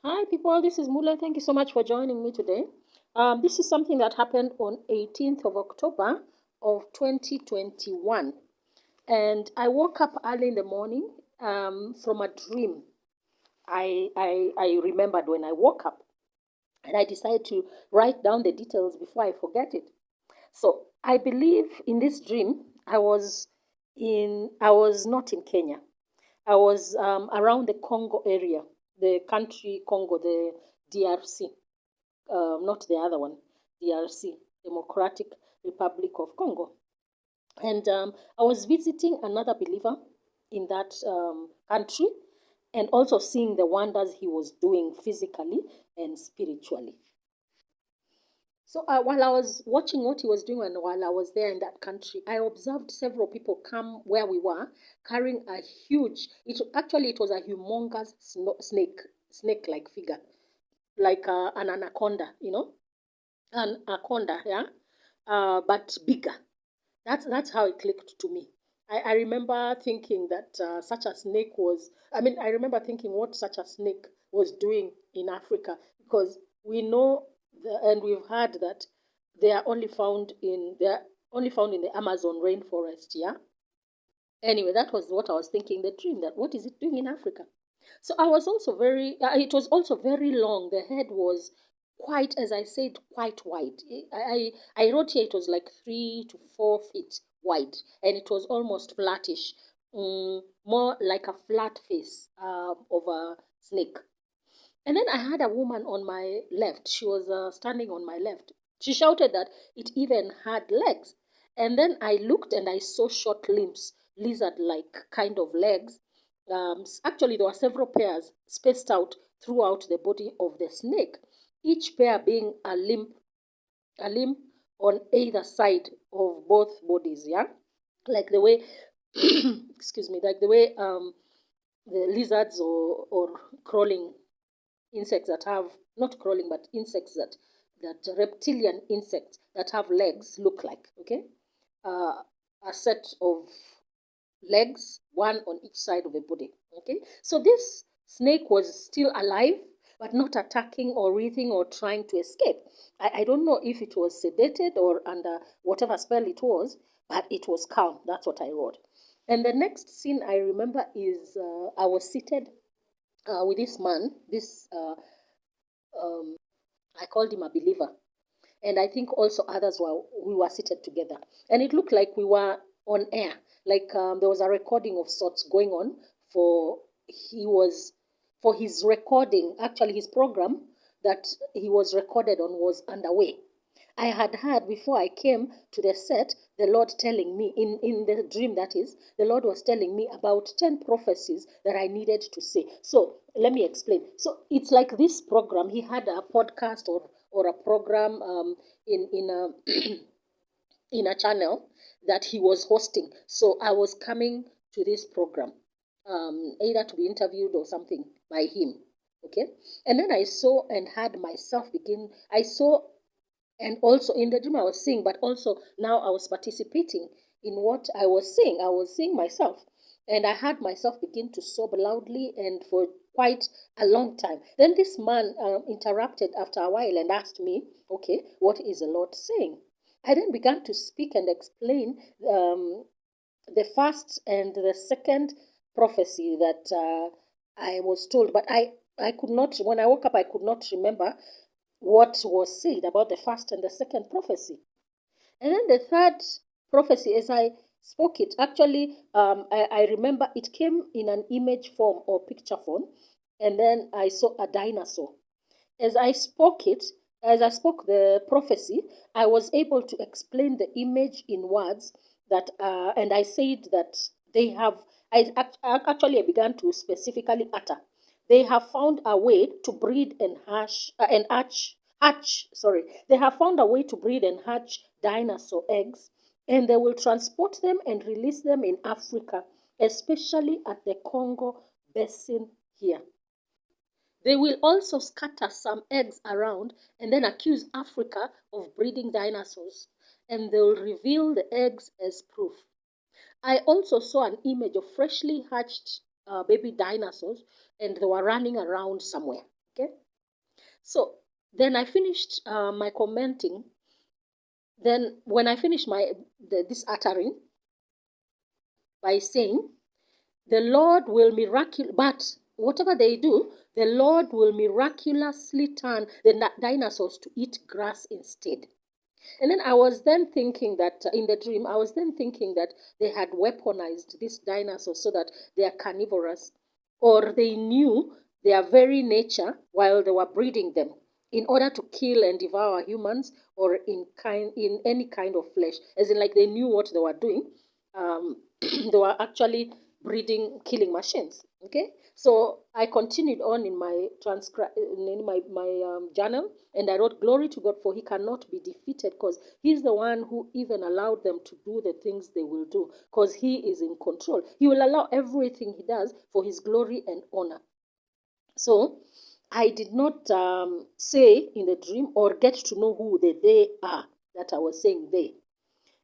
Hi, people. This is Mula. Thank you so much for joining me today. This is something that happened on 18th of October of 2021. And I woke up early in the morning from a dream. I remembered when I woke up, and I decided to write down the details before I forget it. So I believe in this dream, I was not in Kenya. I was around the Congo area, the country Congo, the DRC, not the other one, DRC, Democratic Republic of Congo. And I was visiting another believer in that country and also seeing the wonders he was doing physically and spiritually. So while I was watching what he was doing and while I was there in that country, I observed several people come where we were carrying a huge, it was a humongous snake-like figure, like an anaconda, an anaconda, yeah, but bigger. That's how it clicked to me. I remember thinking that such a snake was. I mean, I remember thinking what such a snake was doing in Africa because we know and we've heard that they are only found in the Amazon rainforest. Yeah. Anyway, that was what I was thinking. The dream that what is it doing in Africa? So I was also very. It was also very long. The head was quite, as I said, quite wide. I wrote here it was like 3 to 4 feet wide, and it was almost flattish, more like a flat face of a snake. And then I had a woman on my left. She was standing on my left. She shouted that it even had legs. And then I looked and I saw short limbs, lizard like kind of legs. Actually, there were several pairs spaced out throughout the body of the snake, each pair being a limb on either side of both bodies. Yeah, like the way, excuse me, like the way the lizards or crawling insects that have not crawling but insects that reptilian insects that have legs look like. Okay, a set of legs, one on each side of the body. Okay, so this snake was still alive but not attacking or writhing or trying to escape. I don't know if it was sedated or under whatever spell it was, but it was calm. That's what I wrote. And the next scene I remember is I was seated with this man, this I called him a believer. And I think also others we were seated together. And it looked like we were on air. Like there was a recording of sorts going on for he was for his recording, actually his program that he was recorded on was underway. I had heard before I came to the set, the Lord telling me, in the dream that is, the Lord was telling me about 10 prophecies that I needed to say. So let me explain. So it's like this program, he had a podcast or a program in a, in a channel that he was hosting. So I was coming to this program, either to be interviewed or something by him. Okay. And then I saw and heard myself begin. I saw and also in the dream I was seeing, but also now I was participating in what I was seeing. I was seeing myself, and I heard myself begin to sob loudly and for quite a long time. Then this man interrupted after a while and asked me, "Okay, what is the Lord saying?" I then began to speak and explain the first and the second prophecy that I was told, but I could not, when I woke up, I could not remember what was said about the first and the second prophecy. And then the third prophecy, as I spoke it, actually, I remember it came in an image form or picture form, and then I saw a dinosaur. As I spoke it, as I spoke the prophecy, I was able to explain the image in words that, and I said that they have, actually I began to specifically utter. They have found a way to breed and hatch. They have found a way to breed and hatch dinosaur eggs, and they will transport them and release them in Africa, especially at the Congo basin here. They will also scatter some eggs around and then accuse Africa of breeding dinosaurs, and they'll reveal the eggs as proof. I also saw an image of freshly hatched baby dinosaurs, and they were running around somewhere. Okay. So then I finished my commenting. Then when I finished this uttering by saying, the Lord will but whatever they do, the Lord will miraculously turn the dinosaurs to eat grass instead. And then I was then thinking that in the dream, I was then thinking that they had weaponized these dinosaurs so that they are carnivorous, or they knew their very nature while they were breeding them in order to kill and devour humans or in any kind of flesh, as in like they knew what they were doing. They were actually breeding killing machines. Okay, so I continued on in my journal, and I wrote, "Glory to God, for He cannot be defeated, because He's the one who even allowed them to do the things they will do, because He is in control. He will allow everything He does for His glory and honor." So I did not say in the dream or get to know who the they are that I was saying they.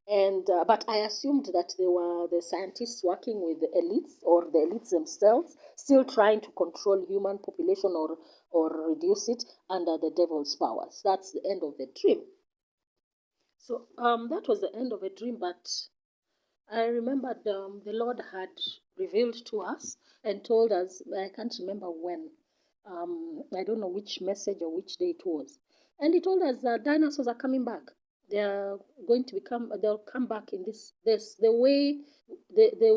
And but I assumed that they were the scientists working with the elites or the elites themselves, still trying to control human population or reduce it under the devil's powers. That's the end of the dream. So that was the end of a dream, but I remembered the Lord had revealed to us and told us, I can't remember when, I don't know which message or which day it was. And he told us that dinosaurs are coming back. They're going to they'll come back in the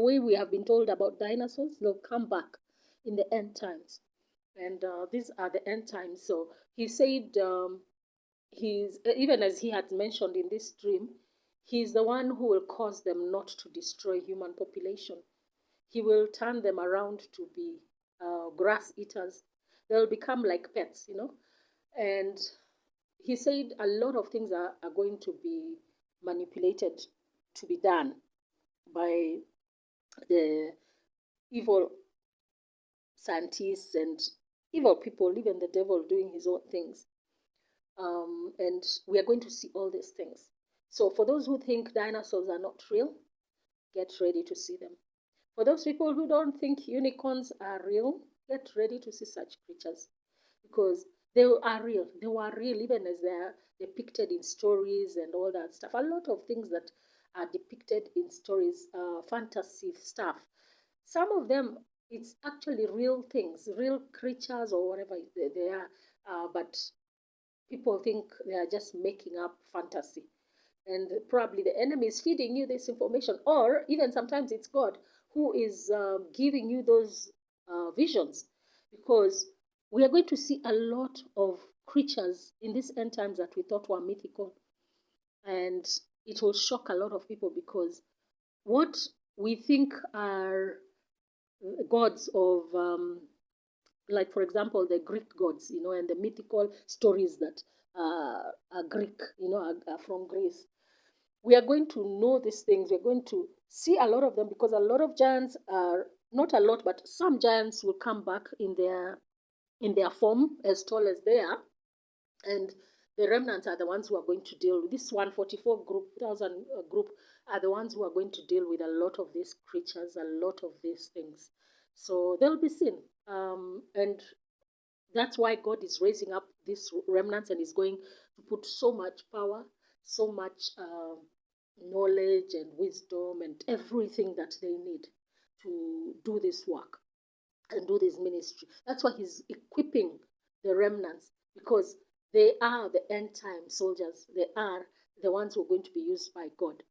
way we have been told about dinosaurs, they'll come back in the end times. And these are the end times. So he said, he's even as he had mentioned in this dream, he's the one who will cause them not to destroy human population. He will turn them around to be grass eaters. They'll become like pets, and he said a lot of things are going to be manipulated to be done by the evil scientists and evil people, even the devil doing his own things. And we are going to see all these things. So for those who think dinosaurs are not real, get ready to see them. For those people who don't think unicorns are real, get ready to see such creatures, because they are real. They were real even as they are depicted in stories and all that stuff. A lot of things that are depicted in stories, fantasy stuff. Some of them, it's actually real things, real creatures or whatever they are. But people think they are just making up fantasy. And probably the enemy is feeding you this information, or even sometimes it's God who is giving you those visions, because we are going to see a lot of creatures in these end times that we thought were mythical, and it will shock a lot of people, because what we think are gods of like for example the Greek gods, and the mythical stories that are Greek, are from Greece. We are going to know these things. We're going to see a lot of them, because a lot of giants are not a lot, but some giants will come back in their form as tall as they are, and the remnants are the ones who are going to deal with this 144 group, 1,000 group are the ones who are going to deal with a lot of these creatures, a lot of these things. So they'll be seen, and that's why God is raising up these remnants and is going to put so much power, so much knowledge and wisdom and everything that they need to do this work and do this ministry. That's why He's equipping the remnants, because they are the end time soldiers. They are the ones who are going to be used by God.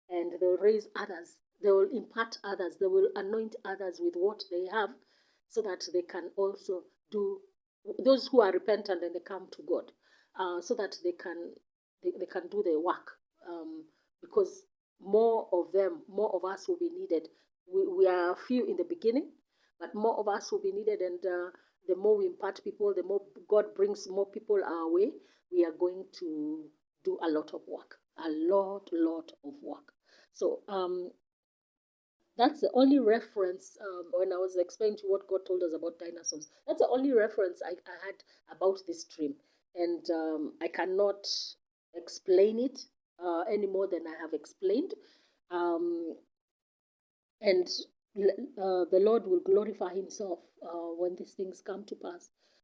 And they'll raise others, they will impart others, they will anoint others with what they have, so that they can also do, those who are repentant and they come to God, so that they can do their work, because more of them, more of us will be needed. We are few in the beginning, but more of us will be needed, and the more we impart people, the more God brings more people our way. We are going to do a lot of work, a lot of work. So that's the only reference, when I was explaining to what God told us about dinosaurs. That's the only reference I had about this dream. And I cannot explain it any more than I have explained. Um, and the Lord will glorify Himself when these things come to pass.